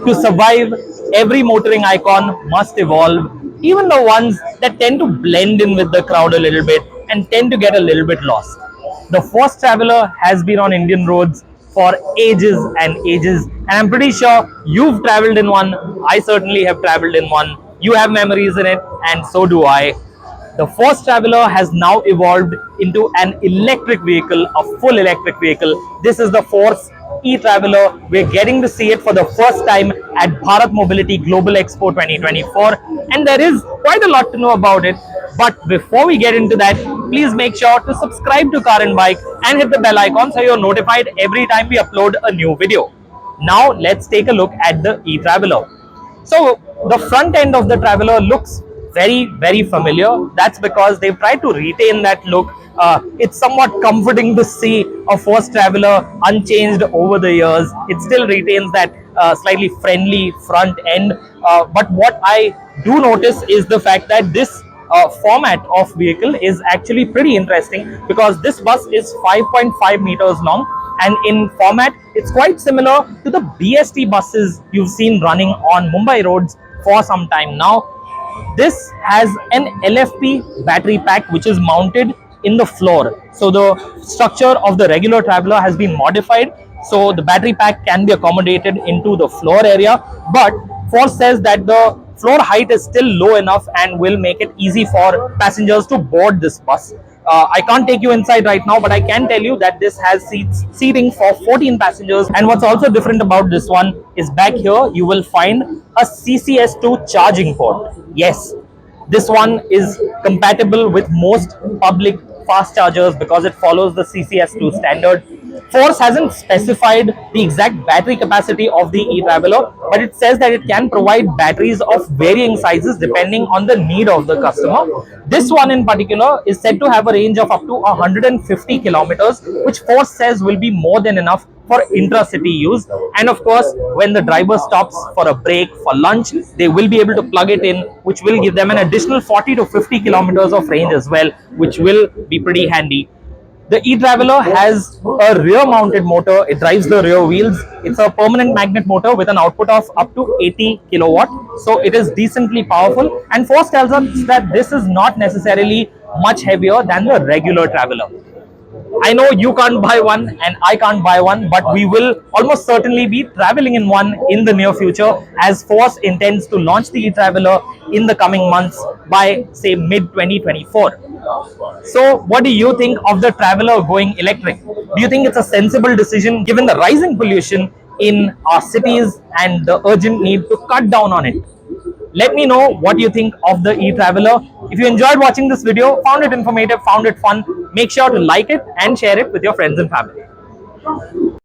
To survive, every motoring icon must evolve, even the ones that tend to blend in with the crowd a little bit and tend to get a little bit lost. The Force Traveler has been on Indian roads for ages and ages, and I'm pretty sure you've traveled in one. I certainly have traveled in one. You have memories in it, and so do I. The Force Traveler has now evolved into an electric vehicle, a full electric vehicle. This is the Force e-Traveler. We're getting to see it for the first time at Bharat Mobility Global Expo 2024, and there is quite a lot to know about it. But before we get into that, please make sure to subscribe to Car and Bike and hit the bell icon so you're notified every time we upload a new video. Now let's take a look at the e-Traveler. So the front end of the Traveler looks very familiar. That's because they've tried to retain that look. It's somewhat comforting to see a Force Traveler unchanged over the years. It still retains that slightly friendly front end. But what I do notice is the fact that this format of vehicle is actually pretty interesting, because this bus is 5.5 meters long, and in format it's quite similar to the BST buses you've seen running on Mumbai roads for some time now. This has an LFP battery pack which is mounted in the floor. So the structure of the regular Traveler has been modified so the battery pack can be accommodated into the floor area, but Force says that the floor height is still low enough and will make it easy for passengers to board this bus. I can't take you inside right now, but I can tell you that this has seating for 14 passengers. And what's also different about this one is back here you will find a CCS2 charging port. Yes, this one is compatible with most public fast chargers because it follows the CCS2 standard. Force hasn't specified the exact battery capacity of the e-Traveler, but it says that it can provide batteries of varying sizes depending on the need of the customer. This one in particular is said to have a range of up to 150 kilometers, which Force says will be more than enough for intracity use. And of course, when the driver stops for a break, for lunch, they will be able to plug it in, which will give them an additional 40 to 50 kilometers of range as well, which will be pretty handy. The e-Traveler has a rear-mounted motor. It drives the rear wheels. It's a permanent magnet motor with an output of up to 80 kilowatt. So it is decently powerful. And Force tells us that this is not necessarily much heavier than the regular Traveler. I know you can't buy one and I can't buy one, but we will almost certainly be traveling in one in the near future, as Force intends to launch the e-Traveler in the coming months by, say, mid-2024. So what do you think of the Traveler going electric? Do you think it's a sensible decision given the rising pollution in our cities and the urgent need to cut down on it? Let me know what you think of the e-Traveler. If you enjoyed watching this video, found it informative, found it fun, make sure to like it and share it with your friends and family.